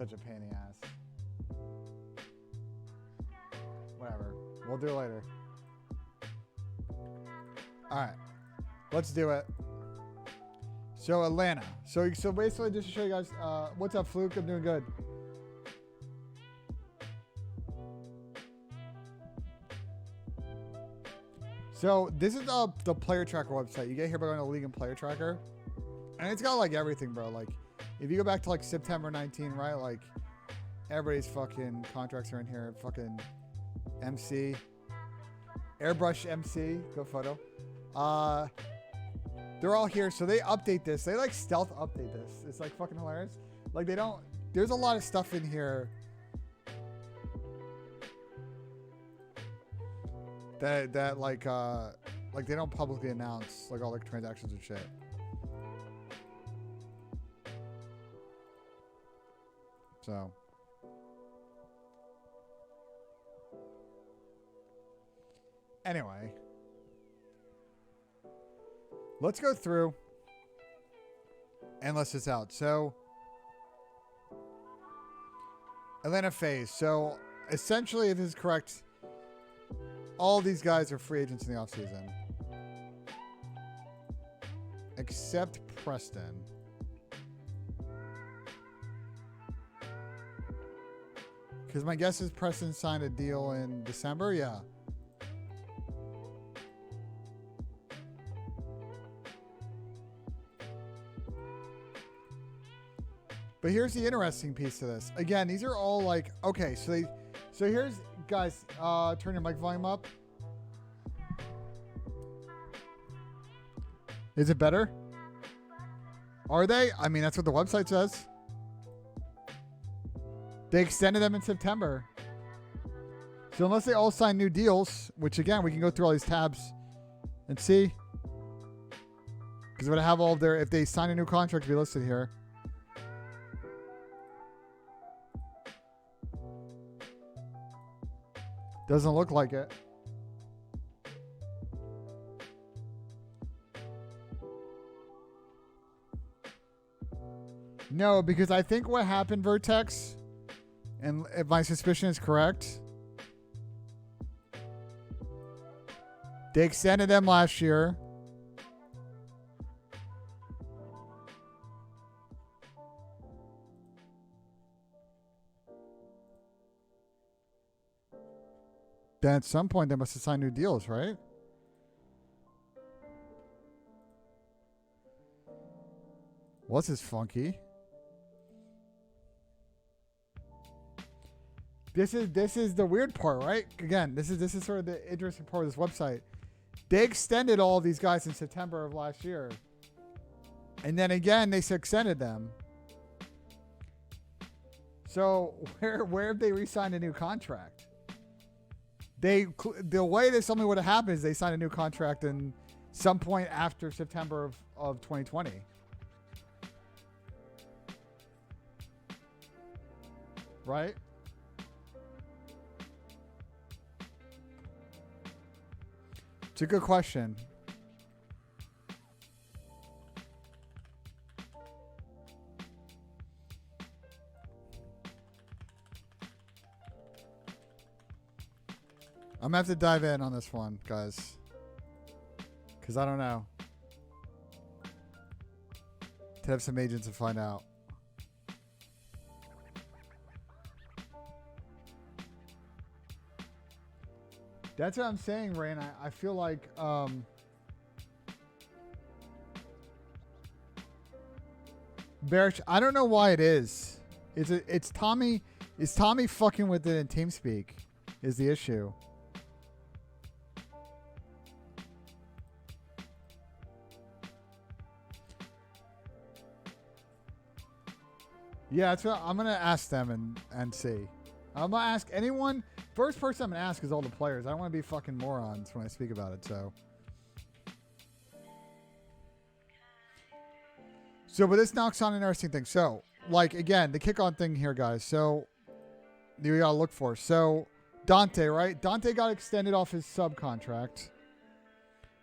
Such a pain in the ass. Whatever. We'll do it later. Alright. Let's do it. So Atlanta. So basically just to show you guys, what's up, Fluke? I'm doing good. So this is the player tracker website. You get here by going to League and Player Tracker. And it's got like everything, bro. Like if you go back to like September 19, right? Like everybody's fucking contracts are in here. Fucking MC. Airbrush MC. Go photo. They're all here. So they update this. They like stealth update this. It's like fucking hilarious. Like they don't, there's a lot of stuff in here that like they don't publicly announce like all the transactions and shit. So anyway, let's go through and list this out. So Atlanta FaZe. So essentially, if this is correct, all these guys are free agents in the offseason. Except Preston. Because my guess is Preston signed a deal in December? Yeah. But here's the interesting piece to this. Again, these are all like, okay, so here's, guys, turn your mic volume up. Is it better? Are they? I mean, that's what the website says. They extended them in September. So unless they all sign new deals, which again, we can go through all these tabs and see. Because it would have all of their, if they sign a new contract, be listed here. Doesn't look like it. No, because I think what happened, Vertex, and if my suspicion is correct, they extended them last year. Then at some point they must have signed new deals, right? What's this funky? This is the weird part, right? Again, this is sort of the interesting part of this website. They extended all of these guys in September of last year. And then again, they extended them. So where have they re-signed a new contract? The way this only would have happened is they signed a new contract in some point after September of 2020. Right? It's a good question. I'm going to have to dive in on this one, guys. Because I don't know. To have some agents to find out. That's what I'm saying, Rain. I feel like... Bearish. I don't know why it is. It's Tommy... Is Tommy fucking with it in TeamSpeak? Is the issue. Yeah, that's what I'm gonna ask them and see. I'm gonna ask anyone. First person I'm gonna ask is all the players. I don't want to be fucking morons when I speak about it. So, but this knocks on an interesting thing. So, like again, the kick-on thing here, guys. So, you gotta look for. So, Dante, right? Dante got extended off his subcontract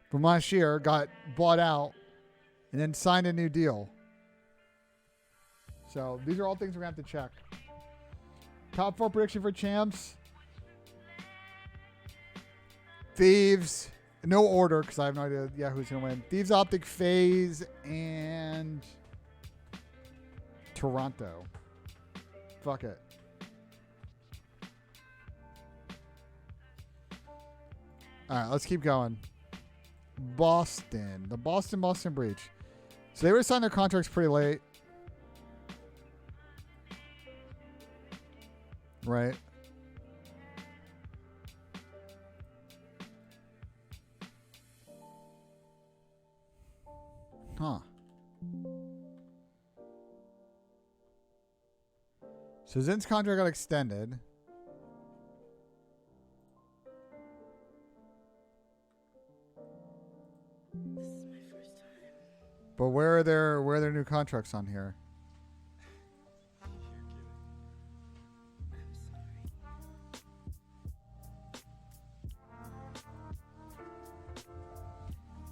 from last year, got bought out, and then signed a new deal. So these are all things we're going to have to check. Top 4 prediction for champs. Thieves. No order because I have no idea who's going to win. Thieves, OpTic, FaZe, and Toronto. Fuck it. All right, let's keep going. Boston. The Boston breach. So they were signed their contracts pretty late. Right. Huh. So Zin's contract got extended. This is my first time. But where are their new contracts on here? I'm sorry.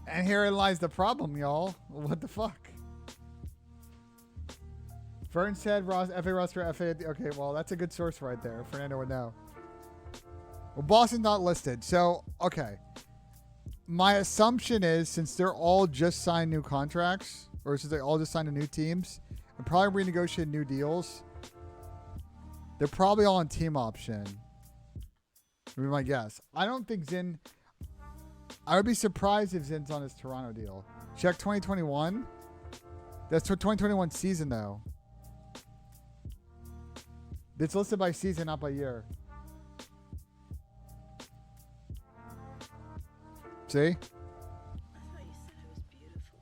And herein lies the problem, y'all. What the fuck? Fern said FA roster, FA. Okay, well, that's a good source right there. Fernando would know. Well, Boston's not listed. So, okay. My assumption is since they're all just signed new contracts, or since they all just signed new teams, and probably renegotiated new deals, they're probably all on team option. Would be my guess. I don't think Zin... I would be surprised if Zin's on his Toronto deal. Check 2021. That's for 2021 season, though. It's listed by season, not by year. See? I thought you said I was beautiful.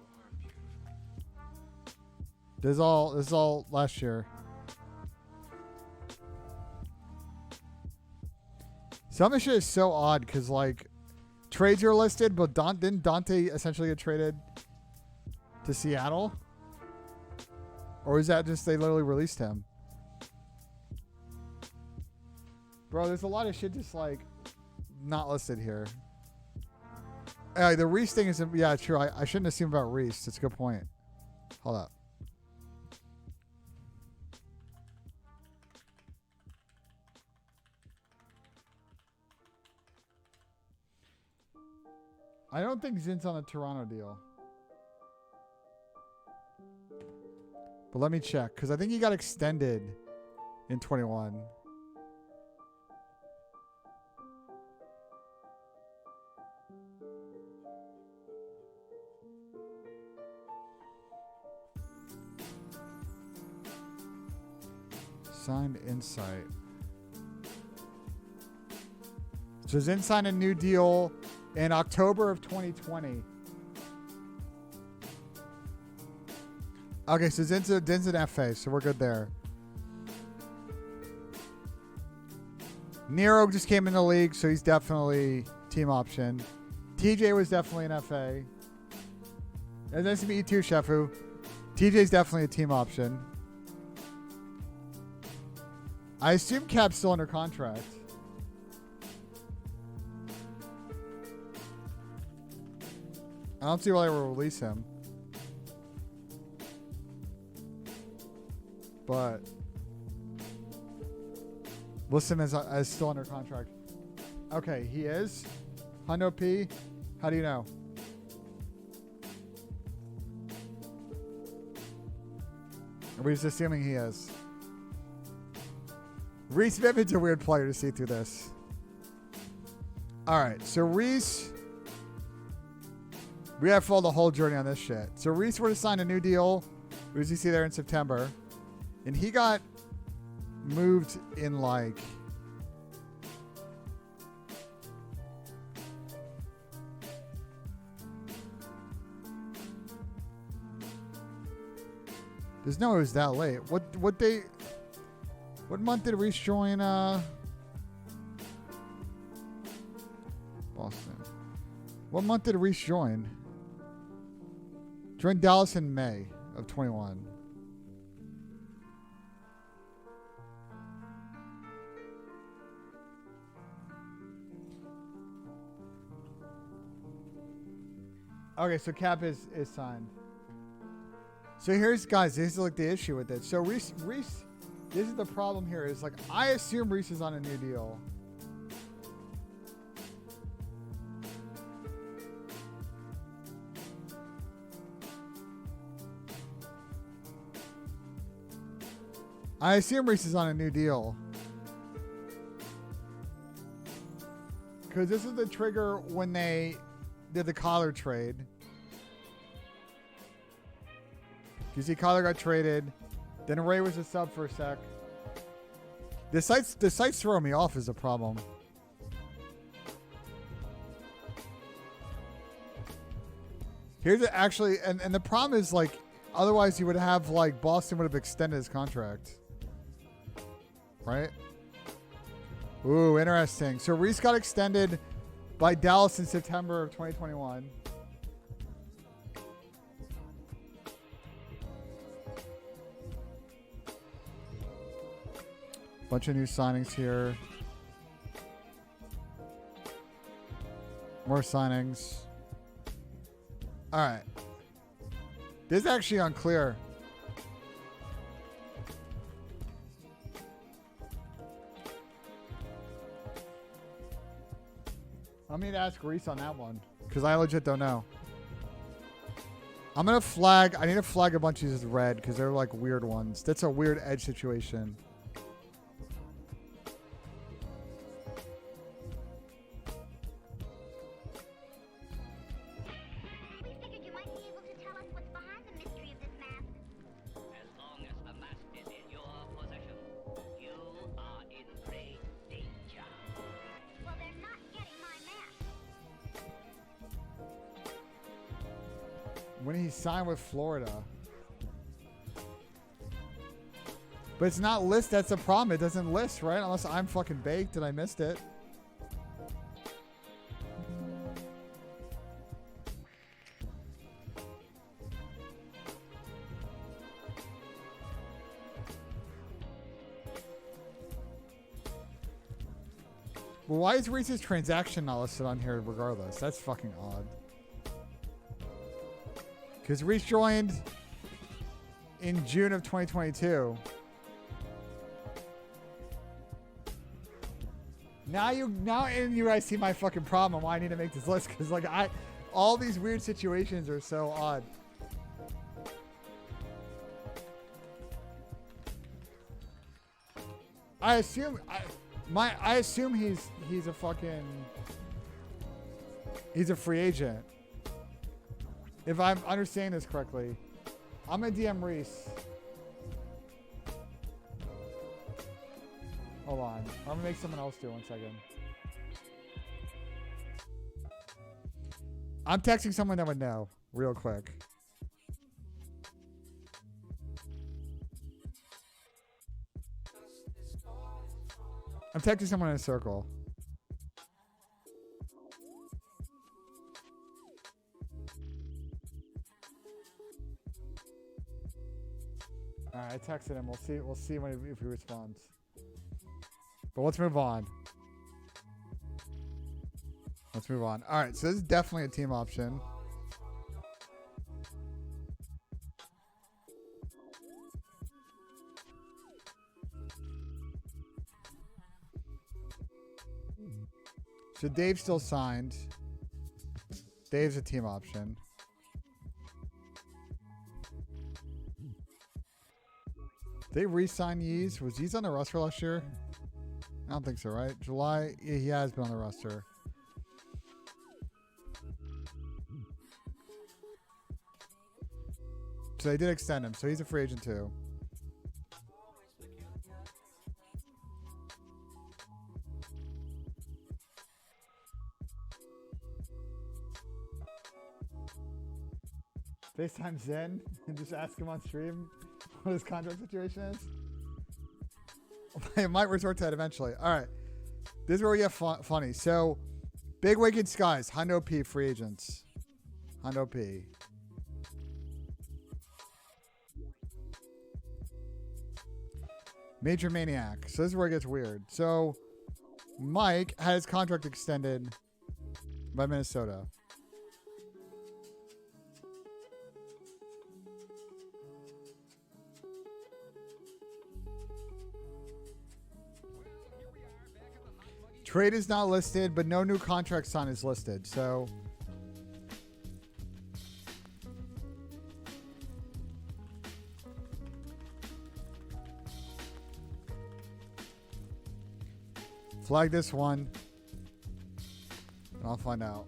You are beautiful. This is all last year. Some of the shit is so odd because like trades are listed, but didn't Dante essentially get traded to Seattle? Or is that just they literally released him? Bro, there's a lot of shit just like not listed here. The Reese thing is, yeah, true. I shouldn't assume about Reese. That's a good point. Hold up. I don't think Zin's on a Toronto deal. But let me check, because I think he got extended in 21. Signed Insight. So Zin signed a new deal in October of 2020. Okay, so Zin's an FA, so we're good there. Nero just came in the league, so he's definitely team option. TJ was definitely an FA. And nice to meet you too, Shefu. TJ's definitely a team option. I assume Cap's still under contract. I don't see why they will release him. But list him as still under contract. Okay, he is. Hundo P, how do you know? Are we just assuming he is? Reese Vivid's a weird player to see through this. Alright, so Reese... We have to follow the whole journey on this shit. So Reese would have signed a new deal. As you see there in September. And he got moved in like... There's no it was that late. What month did Reese join Boston? What month did Reese join? Joined Dallas in May of 21. Okay, so Cap is signed. So here's, guys, this is like the issue with it. So Reese, this is the problem here. Is like, I assume Reese is on a new deal. I assume Reese is on a new deal. Because this is the trigger when they did the collar trade. You see Collar got traded. Then Ray was a sub for a sec. The site's throwing me off is a problem. Here's the, actually, and the problem is like, otherwise you would have like Boston would have extended his contract. Right? Ooh, interesting. So Reese got extended by Dallas in September of 2021. Bunch of new signings here. More signings. All right. This is actually unclear. I'm going to ask Reese on that one because I legit don't know. I'm going to flag. I need to flag a bunch of these as red because they're like weird ones. That's a weird edge situation. When he signed with Florida. But it's not list. That's the problem. It doesn't list, right? Unless I'm fucking baked and I missed it. Well, why is Reese's transaction not listed on here regardless? That's fucking odd. Because Reese joined in June of 2022. Now you guys see my fucking problem. Why I need to make this list because like all these weird situations are so odd. I assume he's a fucking a free agent. If I'm understanding this correctly, I'm going to DM Reese. Hold on. I'm going to make someone else do 1 second. I'm texting someone that would know real quick. I'm texting someone in a circle. All right, I texted him. We'll see if he responds. But let's move on. Let's move on. All right, so this is definitely a team option. So Dave's still signed. Dave's a team option. They re-signed Yeez. Was Yeez on the roster last year? I don't think so, right? July, yeah, he has been on the roster. So they did extend him, so he's a free agent too. FaceTime Zen and just ask him on stream what his contract situation is. It might resort to that eventually. All right. This is where we get funny. So, Big Wicked Skies, Hondo P free agents. Hondo P. Major Maniac. So, this is where it gets weird. So, Mike had his contract extended by Minnesota. Trade is not listed, but no new contract sign is listed. So flag this one, and I'll find out.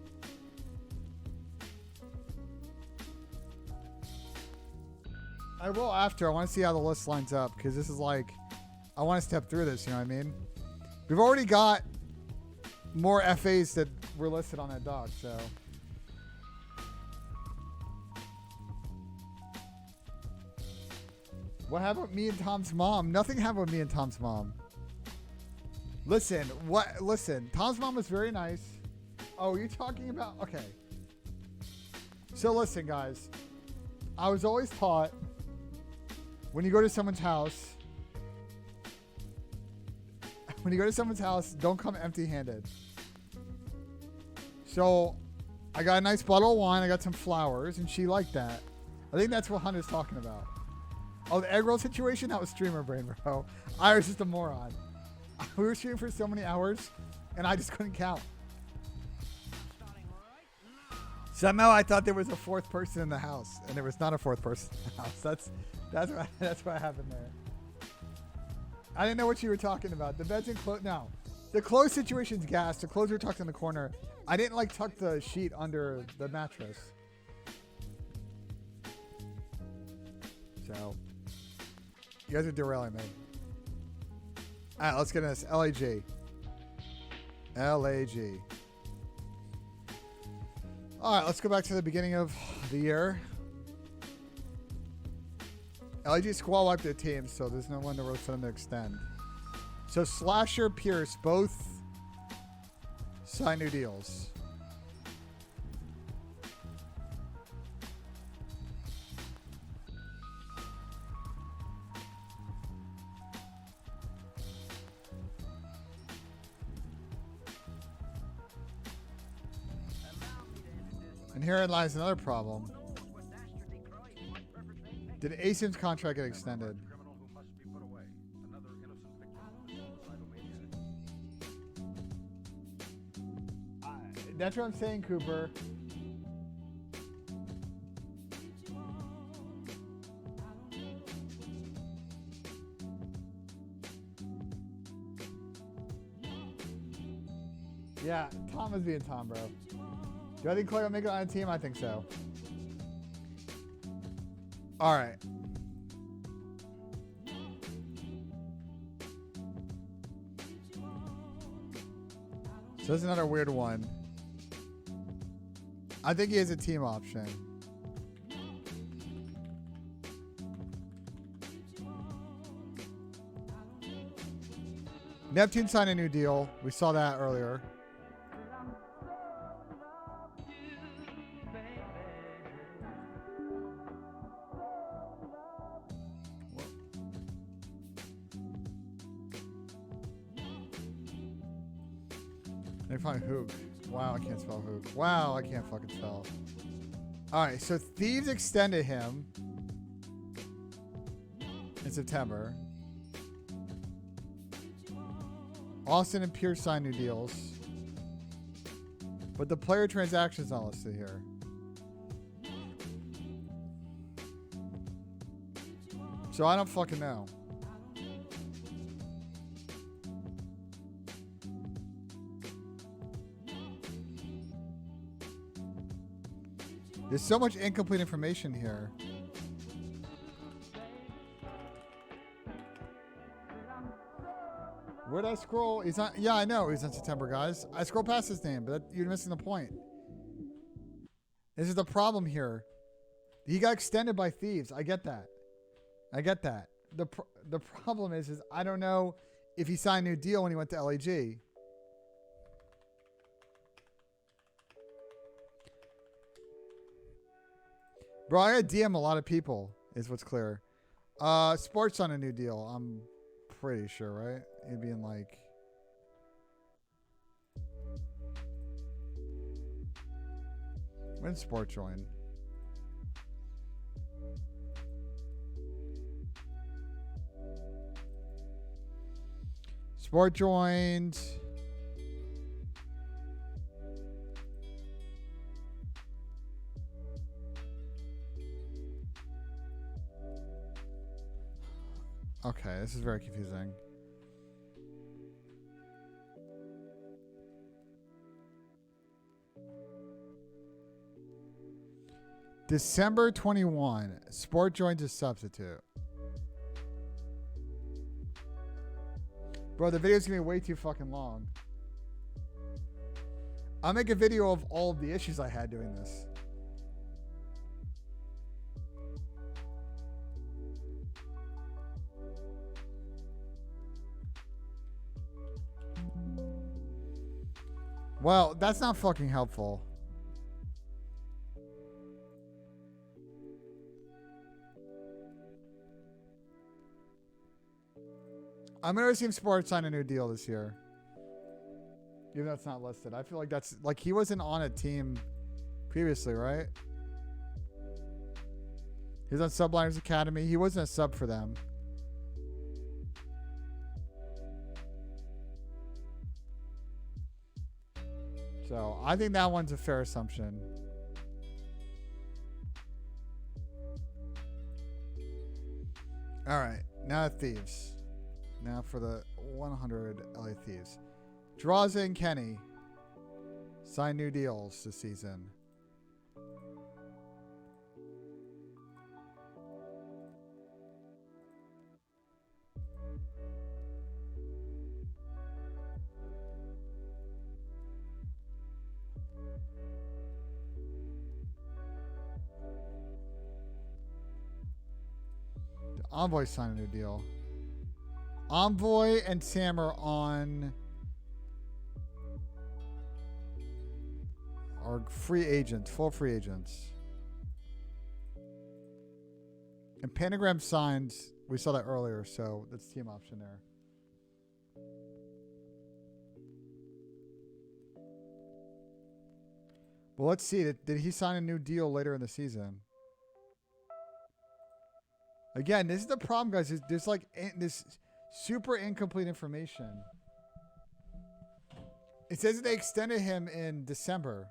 I will after. I want to see how the list lines up because this is like, I want to step through this. You know what I mean? We've already got more FAs that were listed on that doc, so. What happened with me and Tom's mom? Nothing happened with me and Tom's mom. Listen, listen, Tom's mom was very nice. Oh, you're talking about, okay. So listen, guys. I was always taught when you go to someone's house, don't come empty-handed. So I got a nice bottle of wine. I got some flowers, and she liked that. I think that's what Hunter's talking about. Oh, the egg roll situation? That was streamer brain, bro. I was just a moron. We were streaming for so many hours, and I just couldn't count. Somehow I thought there was a fourth person in the house, and there was not a fourth person in the house. That's what happened there. I didn't know what you were talking about. The bed's in clothes. No. The clothes situation's gas. The clothes were tucked in the corner. I didn't like tuck the sheet under the mattress. So, you guys are derailing me. All right, let's get into this. LAG. LAG. All right, let's go back to the beginning of the year. LAG squall wiped their teams, so there's no one to really for them to extend. So Slasher, Pierce, both sign new deals. And herein lies another problem. Did ASIM's contract get extended? That's what I'm saying, Cooper. Yeah, Tom is being Tom, bro. Do I think Clay will make it on a team? I think so. All right. So that's another weird one. I think he has a team option. Neptune signed a new deal. We saw that earlier. They find Hook. Wow, I can't spell Hook. Wow, I can't fucking spell. Alright, so Thieves extended him in September. Austin and Pierce signed new deals. But the player transaction's not listed here. So I don't fucking know. There's so much incomplete information here. Where'd I scroll? He's on. Yeah, I know he's in September, guys. I scroll past his name, but you're missing the point. This is the problem here. He got extended by Thieves. I get that. I get that. The problem is I don't know if he signed a new deal when he went to LAG. Bro, I gotta DM a lot of people, is what's clear. Sports on a new deal, I'm pretty sure, right? It'd be in like... When did Sport join? Sport joined Okay, this is very confusing. December 21. Sport joins as substitute. Bro, the video's gonna be way too fucking long. I'll make a video of all of the issues I had doing this. Well, that's not fucking helpful. I'm gonna assume Sports signed a new deal this year. Even though it's not listed. I feel like that's like he wasn't on a team previously, right? He was on Subliners Academy. He wasn't a sub for them. So I think that one's a fair assumption. All right, now Thieves. Now for the 100 LA Thieves. Draws in Kenny. Sign new deals this season. Envoy signed a new deal. Envoy and Sam are on are free agents, full free agents. And Pentagram signs, we saw that earlier, so that's team option there. Well, let's see. Did he sign a new deal later in the season? Again, this is the problem, guys. There's like this super incomplete information. It says that they extended him in December.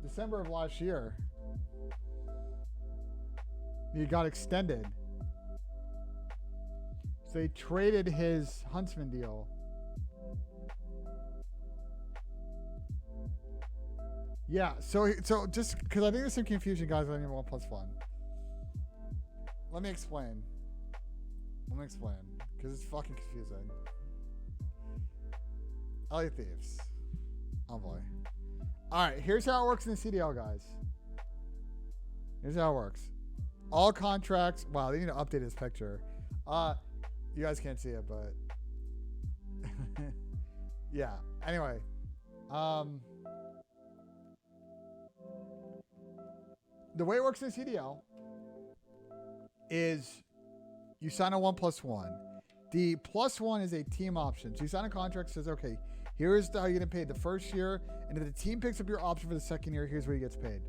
December of last year. He got extended. So they traded his Huntsman deal. Yeah, so just because I think there's some confusion, guys, on 1+1. Let me explain. Because it's fucking confusing. LA Thieves. Oh boy. Alright, here's how it works in the CDL, guys. Here's how it works. All contracts. Wow, they need to update this picture. You guys can't see it, but yeah. Anyway, the way it works in CDL is you sign a 1+1. The +1 is a team option. So you sign a contract that says, okay, here's how you're getting paid the first year, and if the team picks up your option for the second year, here's where he gets paid.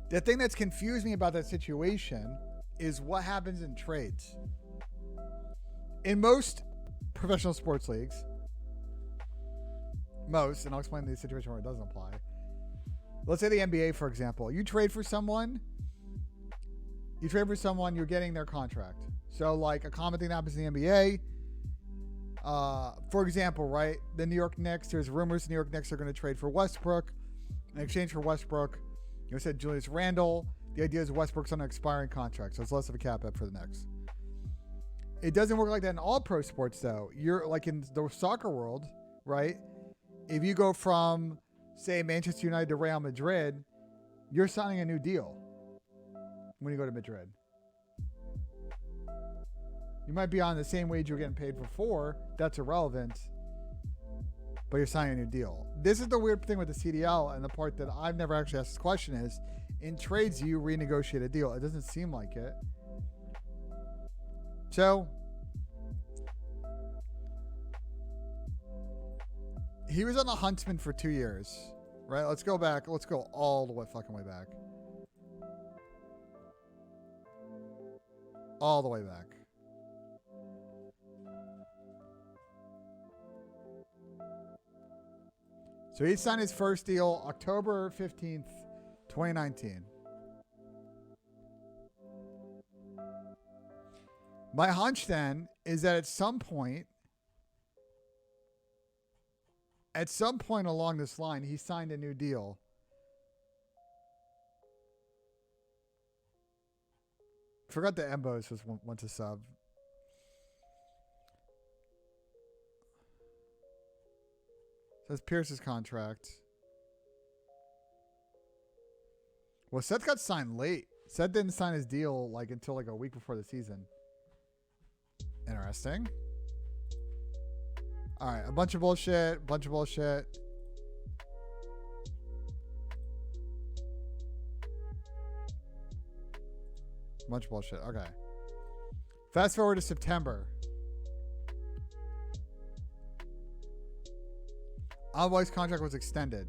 The thing that's confused me about that situation is what happens in trades. In most professional sports leagues, and I'll explain the situation where it doesn't apply. Let's say the NBA, for example. You trade for someone, you're getting their contract. So like a common thing that happens in the NBA, for example, right? The New York Knicks, there's rumors the New York Knicks are going to trade for Westbrook. In exchange for Westbrook, you said Julius Randle. The idea is Westbrook's on an expiring contract, so it's less of a cap hit for the Knicks. It doesn't work like that in all pro sports, though. You're like in the soccer world, right? If you go from, say, Manchester United to Real Madrid, you're signing a new deal when you go to Madrid. You might be on the same wage you're getting paid before. That's irrelevant. But you're signing a new deal. This is the weird thing with the CDL, and the part that I've never actually asked this question is, in trades, you renegotiate a deal. It doesn't seem like it. So, he was on the Huntsman for 2 years, right? Let's go back. Let's go all the way fucking way back. all the way back. So he signed his first deal October 15th, 2019. My hunch then is that at some point along this line, he signed a new deal. Forgot the Embos was went to sub. Says Pierce's contract. Well, Seth got signed late. Seth didn't sign his deal like until like a week before the season. Interesting. All right, a bunch of bullshit. Bunch of bullshit. Bunch of bullshit. Okay. Fast forward to September. Envoy's contract was extended.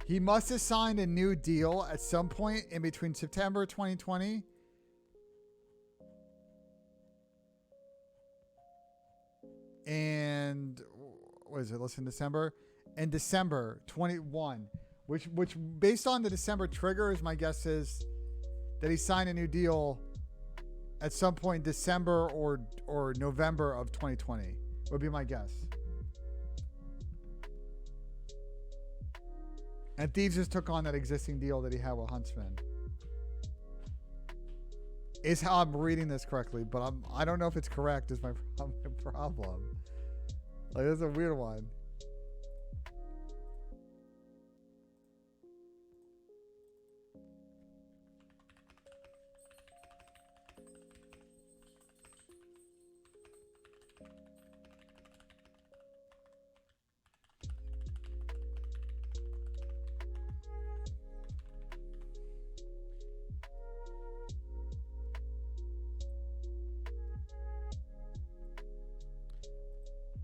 He must have signed a new deal at some point in between September 2020 and what is it? Listen, December and December 21, which based on the December triggers, my guess is that he signed a new deal at some point December or November of 2020 would be my guess. And Thieves just took on that existing deal that he had with Huntsman. Is how I'm reading this correctly, but I don't know if it's correct is my problem. Like, this is a weird one.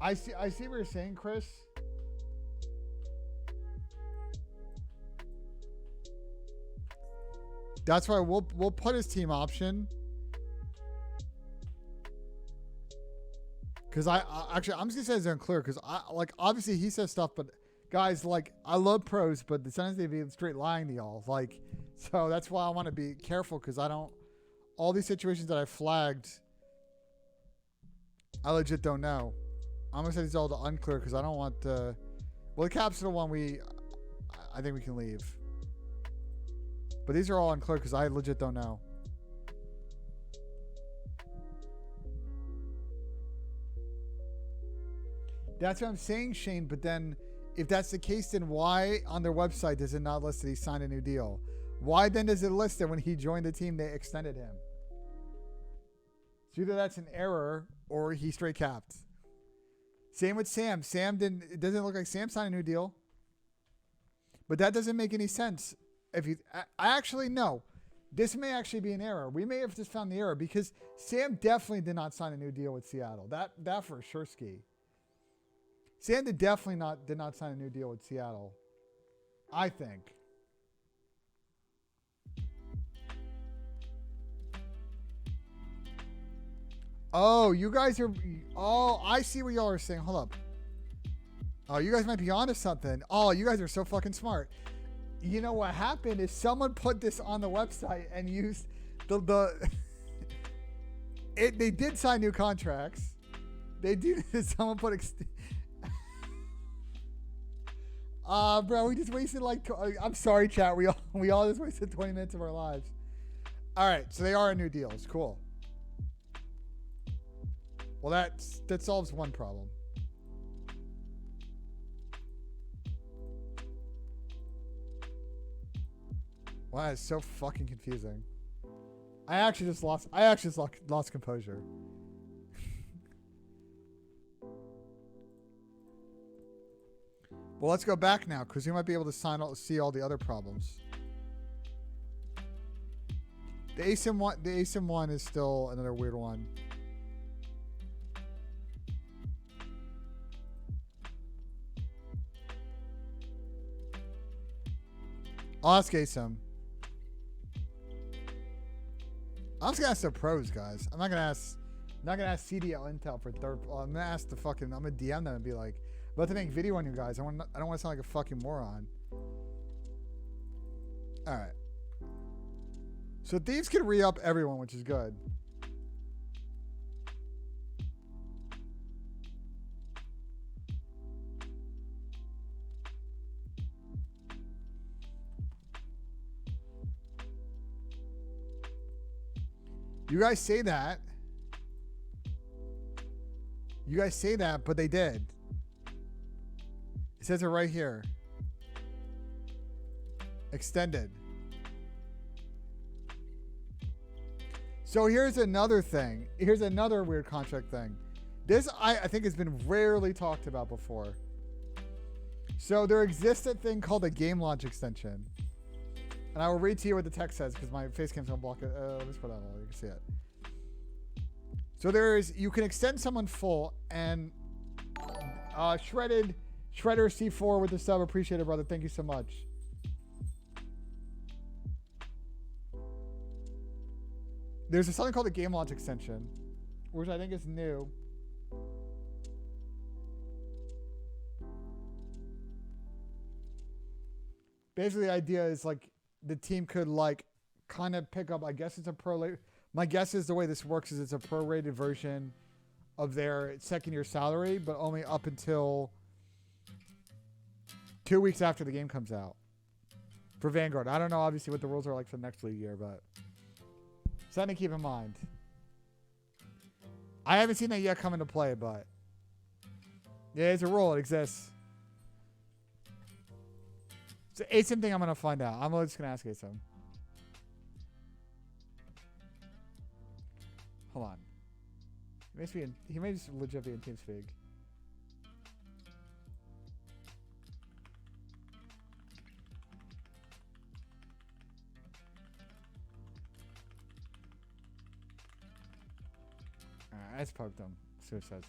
I see what you're saying, Chris. That's why we'll put his team option. Because I'm just gonna say it's unclear because obviously he says stuff, but guys, like, I love pros, but sometimes they be straight lying to y'all. Like, so that's why I want to be careful because all these situations that I flagged, I legit don't know. I'm gonna say these all to unclear because I don't want the. Well, the capsule one I think we can leave. But these are all unclear because I legit don't know. That's what I'm saying, Shane. But then, if that's the case, then why on their website does it not list that he signed a new deal? Why then does it list that when he joined the team they extended him? So either that's an error or he straight capped. Same with Sam. It doesn't look like Sam signed a new deal. But that doesn't make any sense. I actually know. This may actually be an error. We may have just found the error because Sam definitely did not sign a new deal with Seattle. That for sure ski. Sam did not sign a new deal with Seattle. I think. Oh, you guys are... Oh, I see what y'all are saying. Hold up. Oh, you guys might be onto something. Oh, you guys are so fucking smart. You know what happened is someone put this on the website and used they did sign new contracts. They did. Someone put... bro, we just wasted I'm sorry, chat. We all just wasted 20 minutes of our lives. All right, so they are new deals. Cool. Well, that solves one problem. Wow, it's so fucking confusing. I actually just lost composure. Well, let's go back now because we might be able to see all the other problems. The ASIM one is still another weird one. I'll ask ASIM. I'm just gonna ask the pros, guys. I'm not gonna ask CDL Intel for third. Well, I'm gonna ask the fucking. I'm gonna DM them and be like, "I'm about to make video on you guys. I don't want to sound like a fucking moron." All right. So Thieves can re-up everyone, which is good. You guys say that. You guys say that, but they did. It says it right here. Extended. So here's another thing. Here's another weird contract thing. This I think has been rarely talked about before. So there exists a thing called a game launch extension. And I will read to you what the text says because my face cam's gonna block it. Let's put that on. You can see it. So you can extend someone full and Shredder C4 with the sub. Appreciate it, brother. Thank you so much. There's something called a game launch extension, which I think is new. Basically, the idea is like the team could like kind of pick up. I guess it's a pro. My guess is the way this works is it's a prorated version of their second year salary, but only up until 2 weeks after the game comes out for Vanguard. I don't know, obviously, what the rules are like for the next league year, but something to keep in mind. I haven't seen that yet come into play, but yeah, it's a rule. It exists. It's something I'm going to find out. I'm just going to ask Asim. Hold on. He may just legit be in TeamSpeak. Alright, I just poked him. See what it says.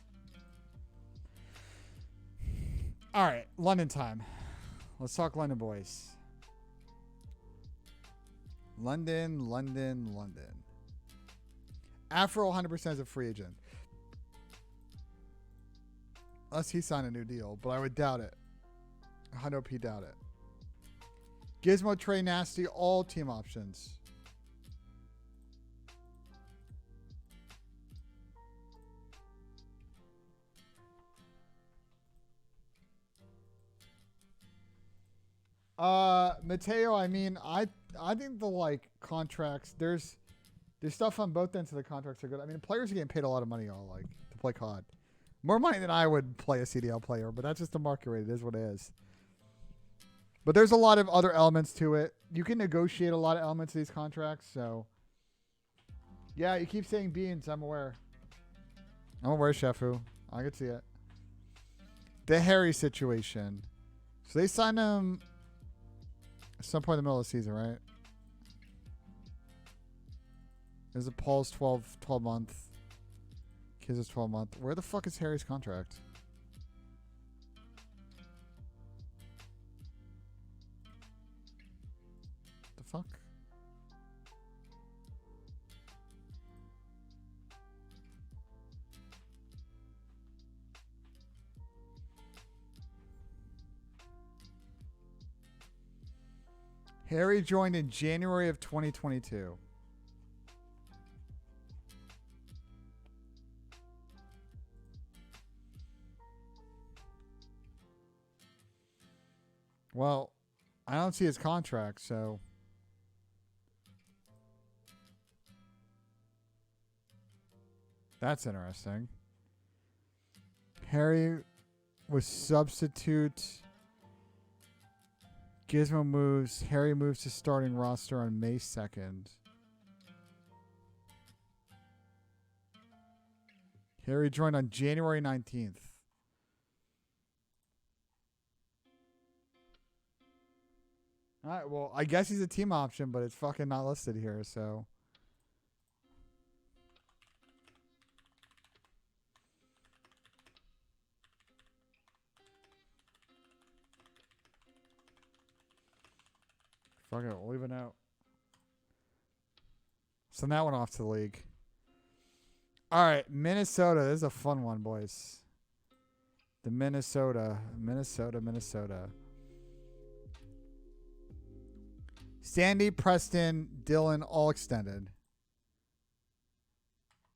Alright, London time. Let's talk London, boys. London. Afro 100% is a free agent. Unless he signed a new deal, but I would doubt it. 100p doubt it. Gizmo, Trey, Nasty, all team options. Mateo, I mean, I think the like contracts, there's stuff on both ends of the contracts are good. I mean, players are getting paid a lot of money all like to play COD. More money than I would play a CDL player, but that's just the market rate. It is what it is. But there's a lot of other elements to it. You can negotiate a lot of elements of these contracts, so yeah, you keep saying beans, I'm aware. I'm aware, Shefu. I can see it. The Harry situation. So they signed him at some point in the middle of the season, right? There's a Paul's 12 month. Kids is 12 month. Where the fuck is Harry's contract? The fuck? Harry joined in January of 2022. Well, I don't see his contract, so that's interesting. Harry was substitute. Gizmo moves. Harry moves to starting roster on May 2nd. Harry joined on January 19th. All right, well, I guess he's a team option, but it's fucking not listed here, so. Fuck it, we'll leave it out. Send that one off to the league. All right, Minnesota. This is a fun one, boys. The Minnesota. Sandy, Preston, Dylan, all extended.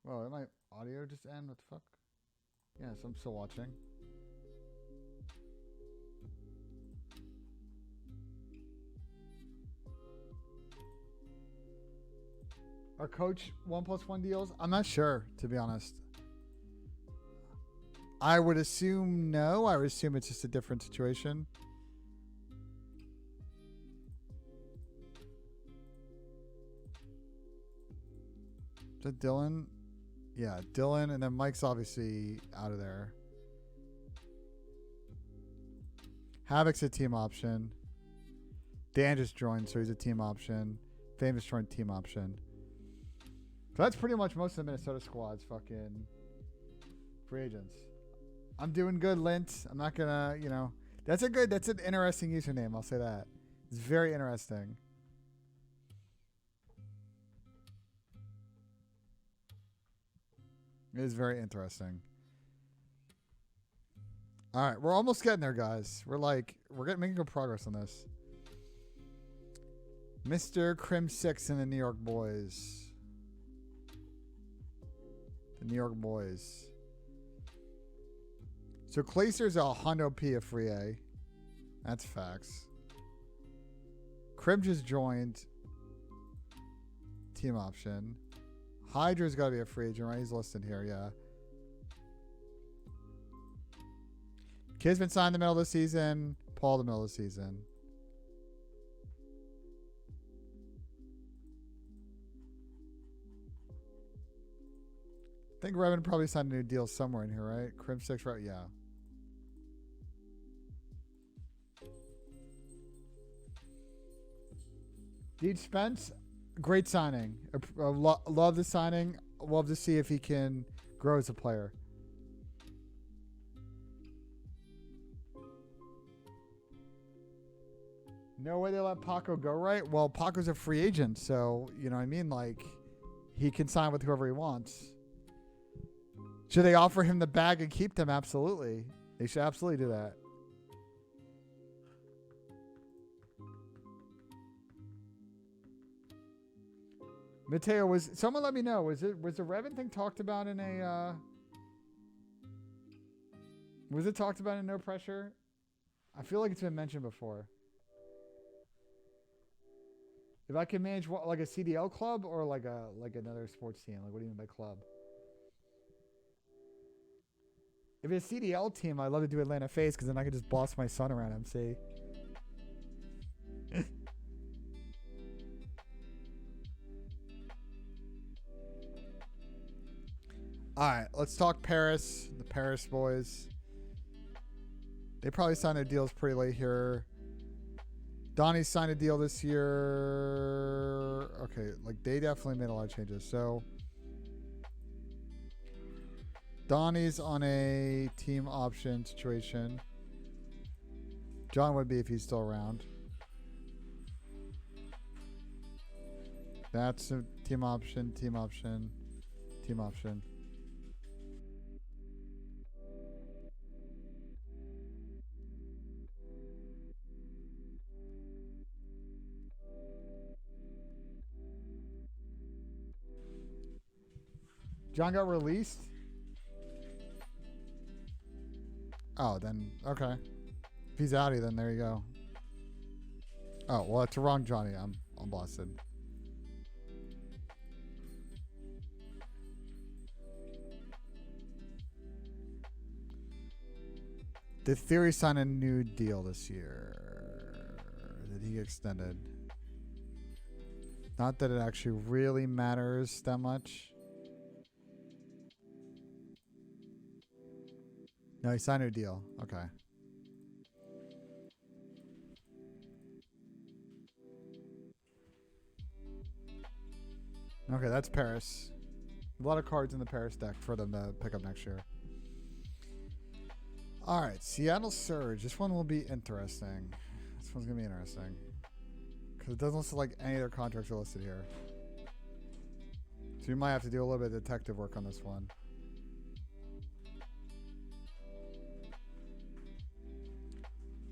Whoa, did my audio just end? What the fuck? Yes, I'm still watching. Are coach 1+1 deals? I'm not sure, to be honest. I would assume no. I would assume it's just a different situation. Is that Dylan? Yeah, Dylan, and then Mike's obviously out of there. Havoc's a team option. Dan just joined, so he's a team option. Famous joined team option. So that's pretty much most of the Minnesota squad's fucking free agents. I'm doing good, Lint. I'm not gonna, you know, that's an interesting username. I'll say that. It's very interesting. It is very interesting. All right, we're almost getting there, guys. We're making good progress on this. Mr. Crim 6 and the New York Boys. The New York Boys. So Clayster's a Hondo P of free A. That's facts. Crim just joined. Team option. Hydra's got to be a free agent, right? He's listed here, yeah. Kid's been signed in the middle of the season. Paul the middle of the season. I think Revin probably signed a new deal somewhere in here, right? Crim 6, right? Yeah. Deej Spence, great signing. Love the signing. Love to see if he can grow as a player. No way they let Paco go, right? Well, Paco's a free agent, so, you know what I mean? Like, he can sign with whoever he wants. Should they offer him the bag and keep them? Absolutely. They should absolutely do that. Mateo, someone let me know, was the Revin thing talked about in a was it talked about in No Pressure? I feel like it's been mentioned before. If I can manage what, like a CDL club or like another sports team, like what do you mean by club? If it's a CDL team, I'd love to do Atlanta FaZe because then I could just boss my son around MC. All right, let's talk Paris. The Paris boys. They probably signed their deals pretty late here. Donnie signed a deal this year. Okay, like they definitely made a lot of changes. So Donnie's on a team option situation. John would be if he's still around. That's a team option, team option, team option. John got released? Oh, then, okay. If he's outie, then there you go. Oh, well, it's the wrong Johnny. I'm busted. Did Theory sign a new deal this year? Did he get extended? Not that it actually really matters that much. No, he signed a deal. Okay. Okay, that's Paris. A lot of cards in the Paris deck for them to pick up next year. All right, Seattle Surge. This one will be interesting. This one's going to be interesting. Because it doesn't look like any of their contracts are listed here. So we might have to do a little bit of detective work on this one.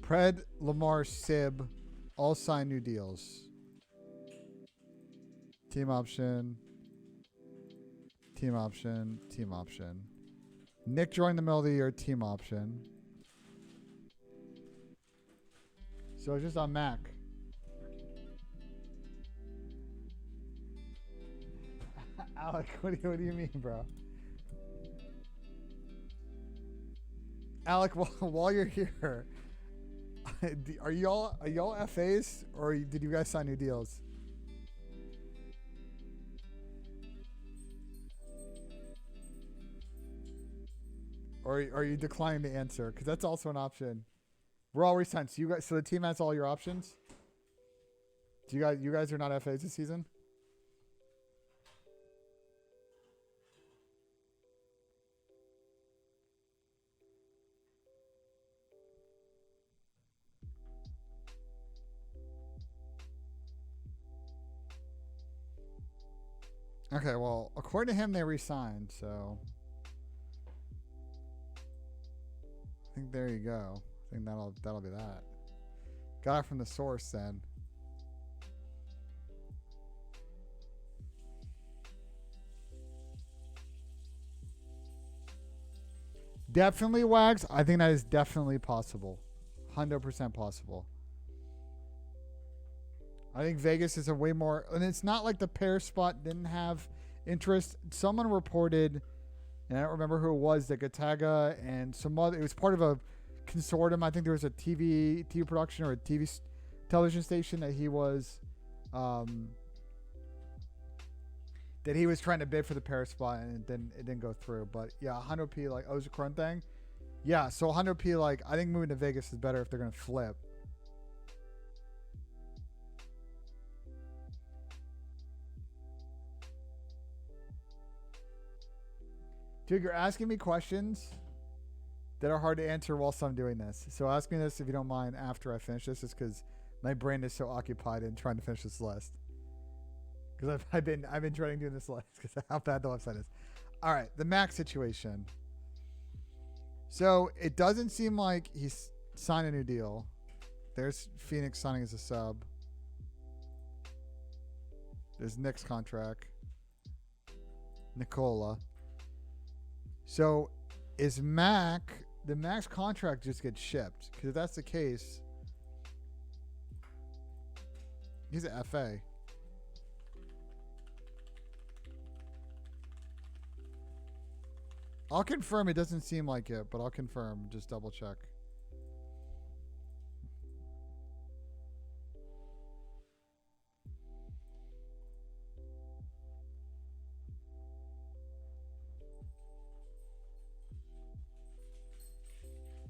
Pred, Lamar, Sib, all sign new deals. Team option. Team option. Team option. Nick joined the middle of the year. Team option. So it's just on Mac. Alec, what do you mean, bro? Alec, while you're here, are y'all FAs or did you guys sign new deals? Or are you declining to answer? Because that's also an option. We're all resigned. So the team has all your options. Do you guys are not FAs this season? Okay, well, according to him, they re-signed, so I think there you go. I think that'll be that. Got it from the source then. Definitely Wags. I think that is definitely possible. 100% possible. I think Vegas is a way more, and it's not like the pair spot didn't have interest. Someone reported, and I don't remember who it was, that Gataga and some other, it was part of a consortium. I think there was a TV production or a television station that he was trying to bid for the pair spot, and it didn't go through. But yeah, 100p like Ozakron thing. Yeah, so 100p like I think moving to Vegas is better if they're gonna flip. Dude, you're asking me questions that are hard to answer whilst I'm doing this. So ask me this if you don't mind after I finish this, just because my brain is so occupied in trying to finish this list. Because I've been dreading doing this list because of how bad the website is. All right, the Max situation. So it doesn't seem like he's signed a new deal. There's Phoenix signing as a sub. There's Nick's contract. Nicola. So is the Max contract just gets shipped? Because if that's the case, he's an FA. I'll confirm. It doesn't seem like it, but I'll confirm. Just double check.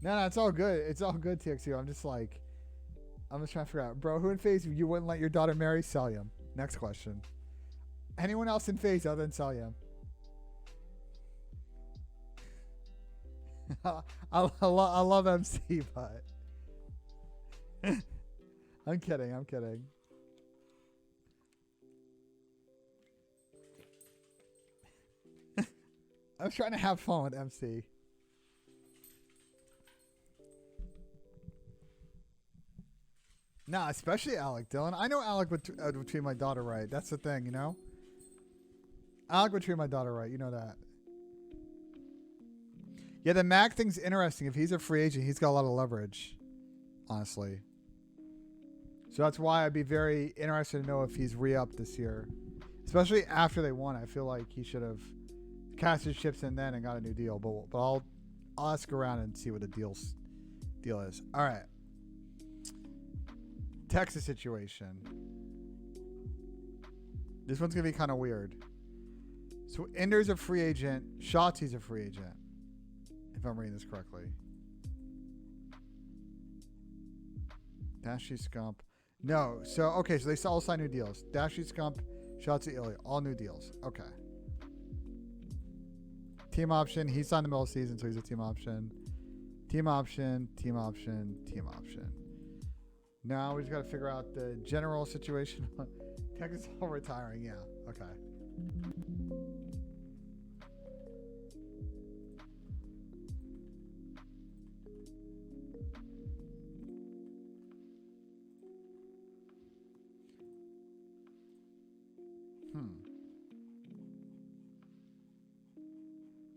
No, it's all good. It's all good, TXU. I'm just trying to figure out. Bro, who in FaZe you wouldn't let your daughter marry? Celium. Next question. Anyone else in FaZe other than Celium? I love MC, but I'm kidding. I'm trying to have fun with MC. Nah, especially Alec, Dylan. I know Alec would treat my daughter right. That's the thing, you know? Alec would treat my daughter right. You know that. Yeah, the Mac thing's interesting. If he's a free agent, he's got a lot of leverage, honestly. So that's why I'd be very interested to know if he's re-upped this year. Especially after they won. I feel like he should have cast his chips in then and got a new deal. But I'll ask around and see what the deal is. All right. Texas situation. This one's going to be kind of weird. So Ender's a free agent. Shotzi's a free agent. If I'm reading this correctly. Dashy Scump. No. So, okay. So they all signed new deals. Dashy Scump, Shotzi, Ilya. All new deals. Okay. Team option. He signed the middle of the season, so he's a team option. Team option. Team option. Team option. Now we just got to figure out the general situation. Texas all retiring. Yeah. Okay.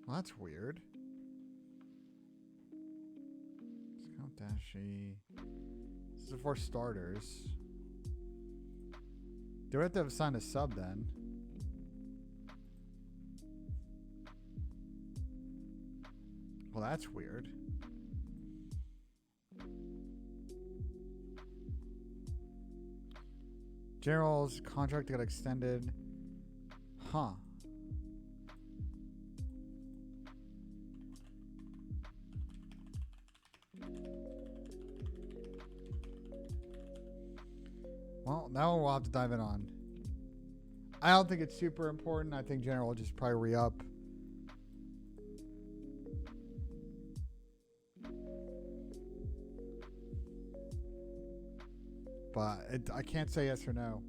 Well, that's weird. Scout Dashi. This is for starters. Do we have to assign a sub then? Well, that's weird. General's contract got extended. Huh. Well, now we'll have to dive in on. I don't think it's super important. I think General will just probably re-up. But I can't say yes or no.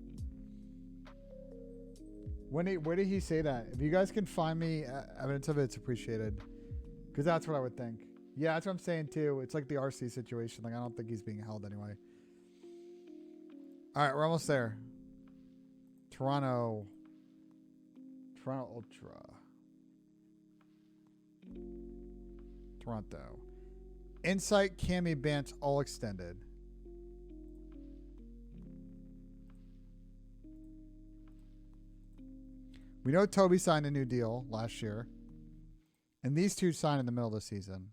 Where did he say that? If you guys can find me evidence of it, it's appreciated. Because that's what I would think. Yeah, that's what I'm saying too. It's like the RC situation. Like, I don't think he's being held anyway. All right, we're almost there. Toronto Ultra. Toronto. Insight, Cammy, Bance, all extended. We know Toby signed a new deal last year. And these two signed in the middle of the season.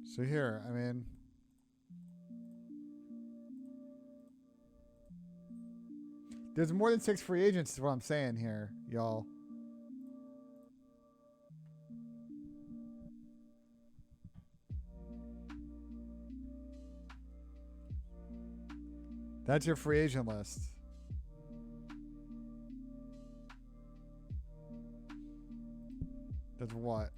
So here, I mean, there's more than 6 free agents is what I'm saying here, y'all. That's your free agent list. That's what?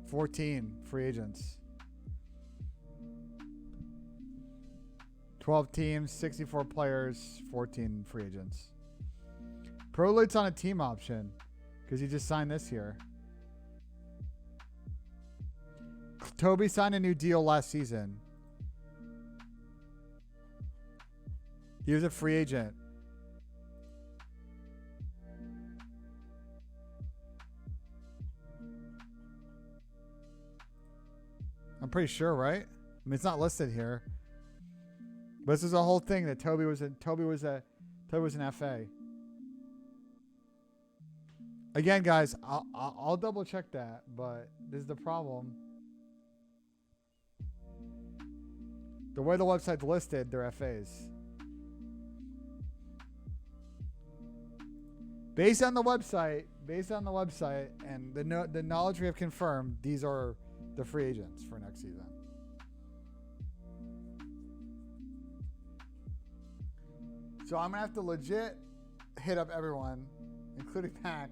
14 free agents. 12 teams, 64 players, 14 free agents. Prolite's on a team option because he just signed this year. Toby signed a new deal last season. He was a free agent. I'm pretty sure, right? I mean, it's not listed here. But this is a whole thing that Toby was an FA. Again, guys, I'll double check that, but this is the problem. The way the website's listed, they're FAs. Based on the website, and the knowledge we have confirmed, these are the free agents for next season. So I'm gonna have to legit hit up everyone, including Pac.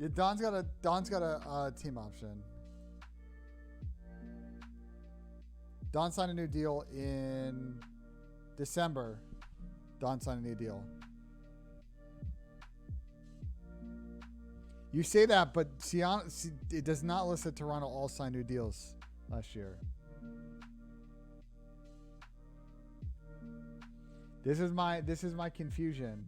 Yeah, Don's got a team option. Don signed a new deal in December. Don signed a new deal. You say that, but it does not list that Toronto all signed new deals last year. This is my confusion.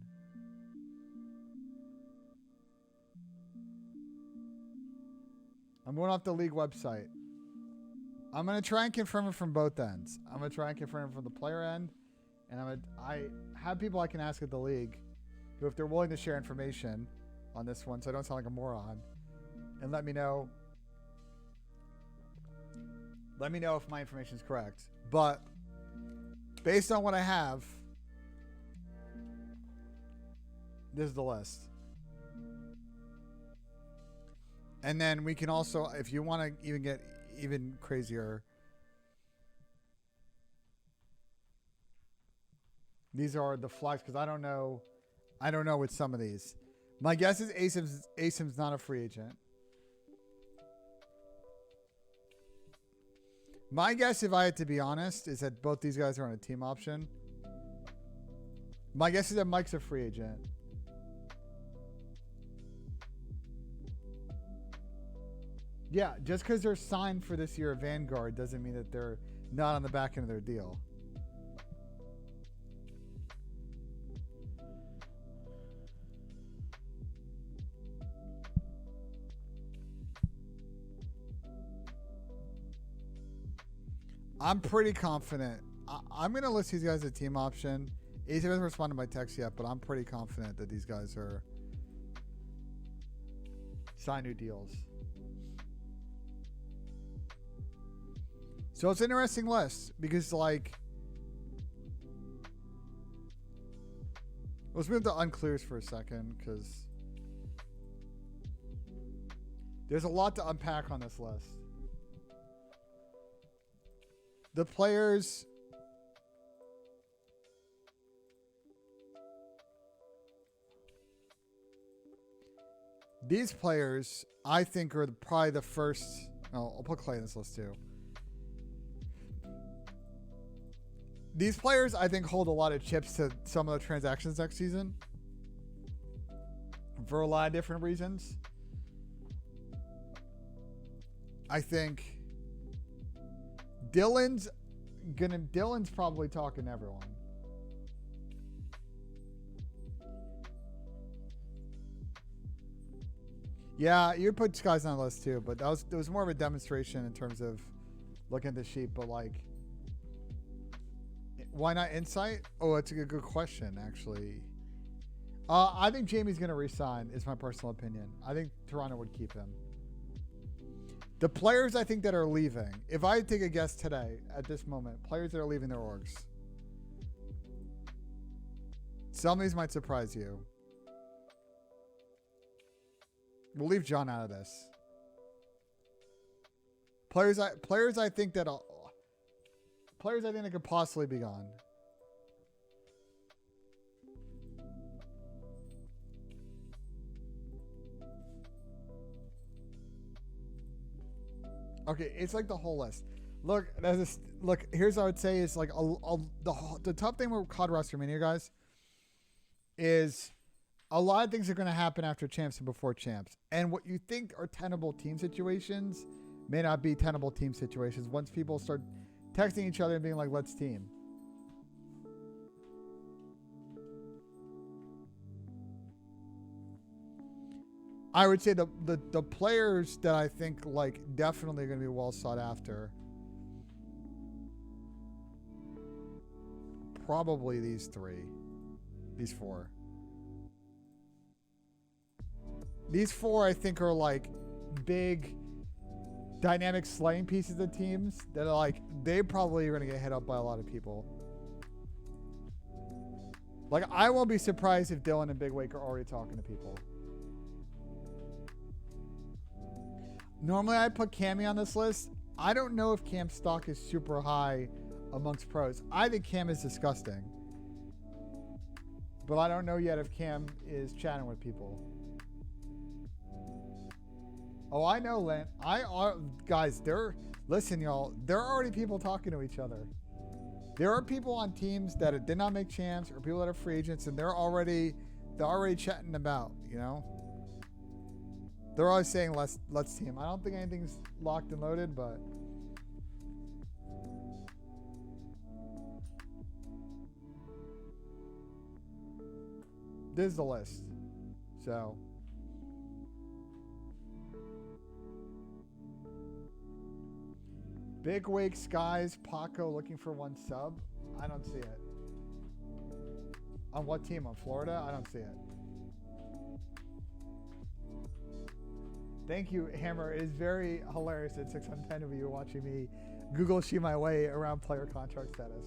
I'm going off the league website. I'm going to try and confirm it from both ends. I'm going to try and confirm it from the player end. And I have people I can ask at the league who, if they're willing to share information on this one so I don't sound like a moron, and let me know if my information is correct. But based on what I have, this is the list. And then we can also, if you want to even get even crazier, these are the flags, because I don't know with some of these. My guess is Asim's not a free agent. My guess, if I had to be honest, is that both these guys are on a team option. My guess is that Mike's a free agent. Yeah, just because they're signed for this year at Vanguard doesn't mean that they're not on the back end of their deal. I'm pretty confident. I'm going to list these guys as a team option. Ace hasn't responded by text yet, but I'm pretty confident that these guys are sign new deals. So it's an interesting list because, like, let's move to unclears for a second because there's a lot to unpack on this list. The players, these players, I think, are probably the first. Oh, I'll put Clay in this list too. These players, I think, hold a lot of chips to some of the transactions next season for a lot of different reasons. I think Dylan's probably talking to everyone. Yeah, you put Skies on the list too, but it was more of a demonstration in terms of looking at the sheet. But like, why not Insight? Oh, it's a good question, actually. I think Jamie's going to resign, is my personal opinion. I think Toronto would keep him. The players I think that are leaving, if I take a guess today, at this moment, players that are leaving their orgs. Some of these might surprise you. We'll leave John out of this. Players I think that could possibly be gone. Okay, it's like the whole list. Look, here's what I would say is like the tough thing with COD roster mania, guys, is a lot of things are going to happen after champs and before champs. And what you think are tenable team situations may not be tenable team situations once people start texting each other and being like, let's team. I would say the players that I think like definitely are going to be well sought after, probably these four. These four I think are like big dynamic slaying pieces of teams that are like, they probably are going to get hit up by a lot of people. Like, I won't be surprised if Dylan and Big Wake are already talking to people. Normally I'd put Cammy on this list. I don't know if Cam's stock is super high amongst pros. I think Cam is disgusting. But I don't know yet if Cam is chatting with people. Oh, I know, Lent. Guys, listen, y'all. There are already people talking to each other. There are people on teams that did not make champs or people that are free agents, and they're already chatting about, you know? They're always saying let's team. I don't think anything's locked and loaded, but this is the list. So Big Wake Skies, Paco looking for one sub. I don't see it. On what team? On Florida? I don't see it. Thank you, Hammer. It is very hilarious at 6 on 10 of you watching me Google shoot my way around player contract status.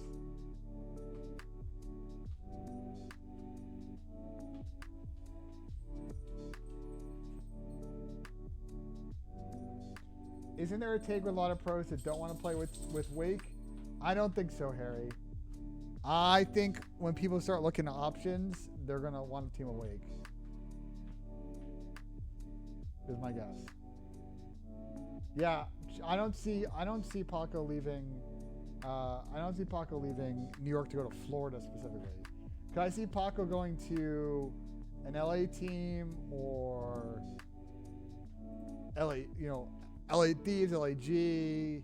Isn't there a take with a lot of pros that don't want to play with Wake? I don't think so, Harry. I think when people start looking at options, they're going to want to team with Wake. is my guess. Yeah, I don't see Paco leaving. I don't see Paco leaving New York to go to Florida specifically. Could I see Paco going to an LA team or LA, LA Thieves, LAG,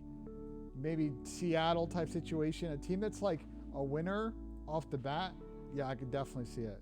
maybe Seattle type situation, a team that's like a winner off the bat? Yeah, I could definitely see it.